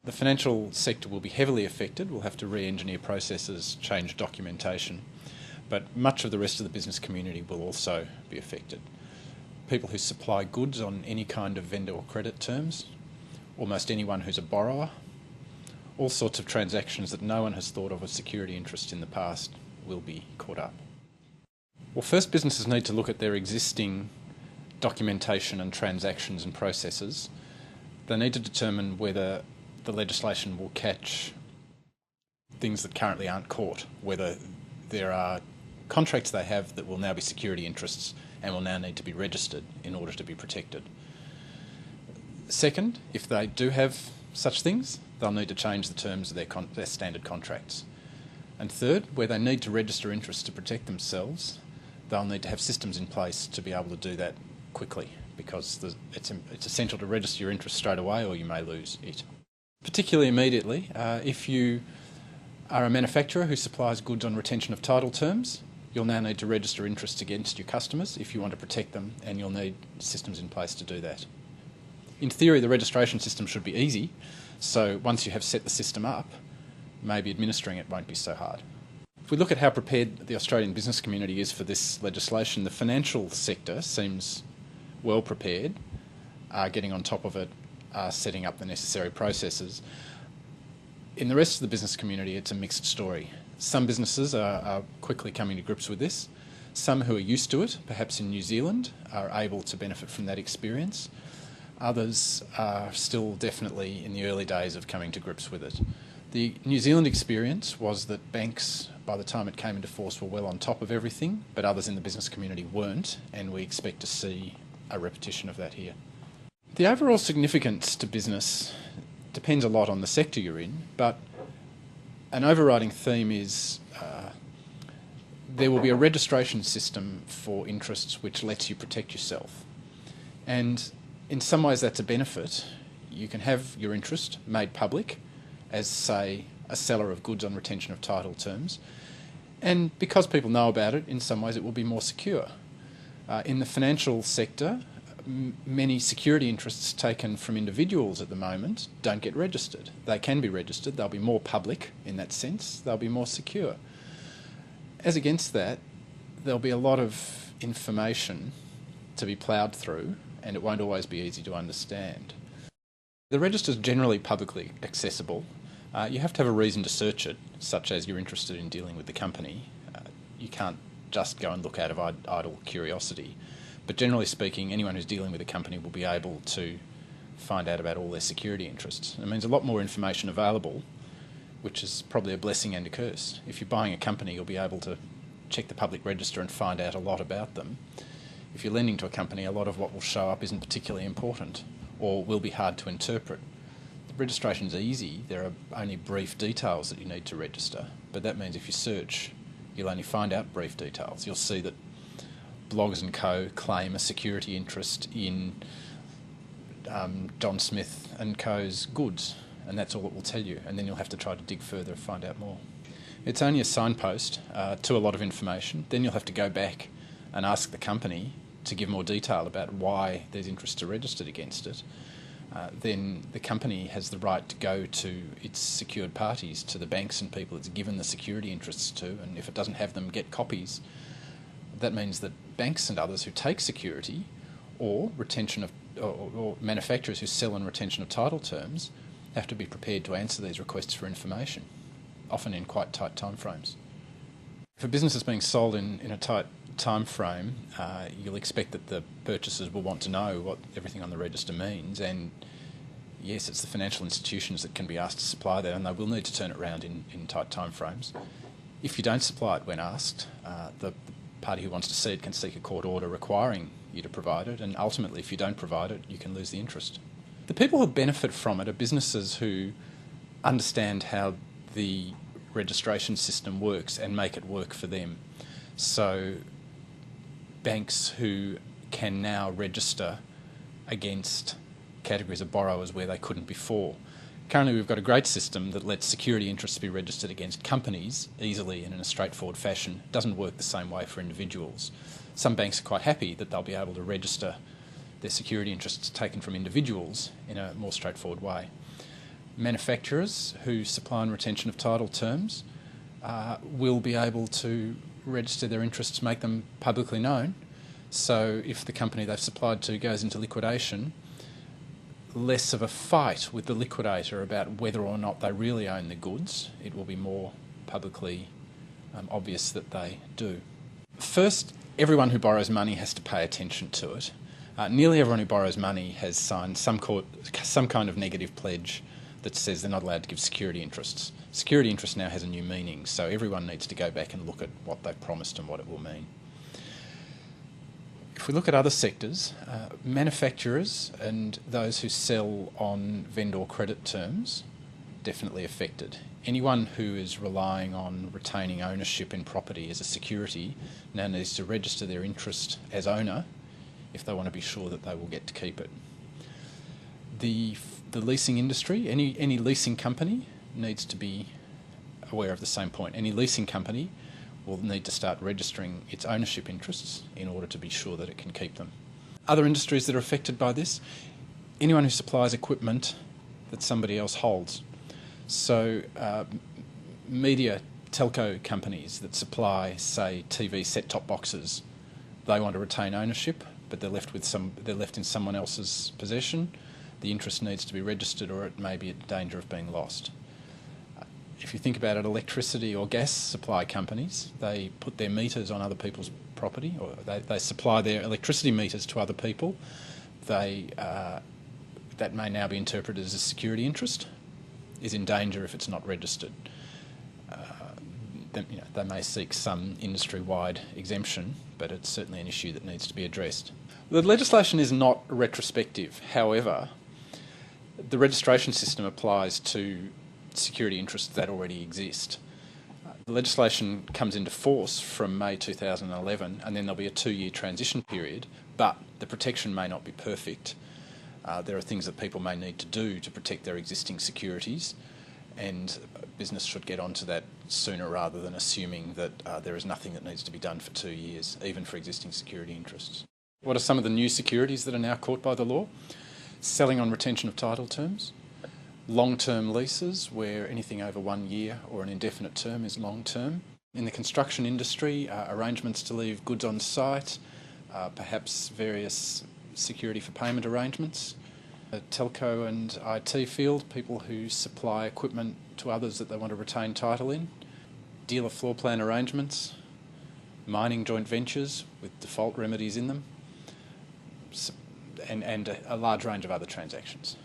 The financial sector will be heavily affected. We'll have to re-engineer processes, change documentation, but much of the rest of the business community will also be affected. People who supply goods on any kind of vendor or credit terms, almost anyone who's a borrower, all sorts of transactions that no one has thought of as security interest in the past will be caught up. Well, first businesses need to look at their existing documentation and transactions and processes. They need to determine whether the legislation will catch things that currently aren't caught, whether there are contracts they have that will now be security interests and will now need to be registered in order to be protected. Second, if they do have such things, they'll need to change the terms of their standard contracts. And third, where they need to register interests to protect themselves, they'll need to have systems in place to be able to do that quickly, because it's essential to register your interest straight away or you may lose it. Particularly immediately, if you are a manufacturer who supplies goods on retention of title terms, you'll now need to register interests against your customers if you want to protect them, and you'll need systems in place to do that. In theory, the registration system should be easy, so once you have set the system up, maybe administering it won't be so hard. If we look at how prepared the Australian business community is for this legislation, the financial sector seems well prepared, getting on top of it, setting up the necessary processes. In the rest of the business community, it's a mixed story. Some businesses are quickly coming to grips with this. Some who are used to it, perhaps in New Zealand, are able to benefit from that experience. Others are still definitely in the early days of coming to grips with it. The New Zealand experience was that banks, by the time it came into force, were well on top of everything, but others in the business community weren't, and we expect to see a repetition of that here. The overall significance to business depends a lot on the sector you're in, but an overriding theme is there will be a registration system for interests which lets you protect yourself. And in some ways that's a benefit. You can have your interest made public as, say, a seller of goods on retention of title terms, and because people know about it, in some ways it will be more secure. In the financial sector, many security interests taken from individuals at the moment don't get registered. They can be registered, they'll be more public in that sense, they'll be more secure. As against that, there'll be a lot of information to be ploughed through, and it won't always be easy to understand. The register is generally publicly accessible. You have to have a reason to search it, such as you're interested in dealing with the company. You can't just go and look out of idle curiosity. But generally speaking, anyone who's dealing with a company will be able to find out about all their security interests. It means a lot more information available, which is probably a blessing and a curse. If you're buying a company, you'll be able to check the public register and find out a lot about them. If you're lending to a company, a lot of what will show up isn't particularly important or will be hard to interpret. The registration's easy. There are only brief details that you need to register, but that means if you search, you'll only find out brief details. You'll see that Bloggers & Co. claim a security interest in John Smith & Co.'s goods, and that's all it will tell you, and then you'll have to try to dig further and find out more. It's only a signpost to a lot of information. Then you'll have to go back and ask the company to give more detail about why there's interests are registered against it. Then the company has the right to go to its secured parties, to the banks and people it's given the security interests to, and if it doesn't have them, get copies. That means that banks and others who take security or retention of or manufacturers who sell on retention of title terms have to be prepared to answer these requests for information, often in quite tight timeframes. If a business is being sold in a tight time frame, you'll expect that the purchasers will want to know what everything on the register means, and yes, it's the financial institutions that can be asked to supply that, and they will need to turn it around in tight time frames. If you don't supply it when asked, the party who wants to see it can seek a court order requiring you to provide it, and ultimately if you don't provide it, you can lose the interest. The people who benefit from it are businesses who understand how the registration system works and make it work for them. So banks who can now register against categories of borrowers where they couldn't before. Currently we've got a great system that lets security interests be registered against companies easily and in a straightforward fashion. It doesn't work the same way for individuals. Some banks are quite happy that they'll be able to register their security interests taken from individuals in a more straightforward way. Manufacturers who supply on retention of title terms will be able to register their interests, make them publicly known. So if the company they've supplied to goes into liquidation, less of a fight with the liquidator about whether or not they really own the goods. It will be more publicly obvious that they do. First, everyone who borrows money has to pay attention to it. Nearly everyone who borrows money has signed some kind of negative pledge that says they're not allowed to give security interests. Security interest now has a new meaning, so everyone needs to go back and look at what they've promised and what it will mean. If we look at other sectors, manufacturers and those who sell on vendor credit terms, definitely affected. Anyone who is relying on retaining ownership in property as a security now needs to register their interest as owner if they want to be sure that they will get to keep it. The leasing industry, any leasing company needs to be aware of the same point. Any leasing company will need to start registering its ownership interests in order to be sure that it can keep them. Other industries that are affected by this, anyone who supplies equipment that somebody else holds. So media telco companies that supply, say, TV set-top boxes, they want to retain ownership, but they're left in someone else's possession. The interest needs to be registered, or it may be at danger of being lost. If you think about it, electricity or gas supply companies, they put their meters on other people's property, or they supply their electricity meters to other people. That may now be interpreted as a security interest, is in danger if it's not registered. They may seek some industry-wide exemption, but it's certainly an issue that needs to be addressed. The legislation is not retrospective. However, the registration system applies to security interests that already exist. The legislation comes into force from May 2011, and then there'll be a 2-year transition period, but the protection may not be perfect. There are things that people may need to do to protect their existing securities, and business should get onto that sooner rather than assuming that there is nothing that needs to be done for 2 years, even for existing security interests. What are some of the new securities that are now caught by the law? Selling on retention of title terms, long-term leases where anything over 1 year or an indefinite term is long-term. In the construction industry, arrangements to leave goods on site, perhaps various security for payment arrangements. Telco and IT field, people who supply equipment to others that they want to retain title in. Dealer floor plan arrangements, mining joint ventures with default remedies in them, and a large range of other transactions.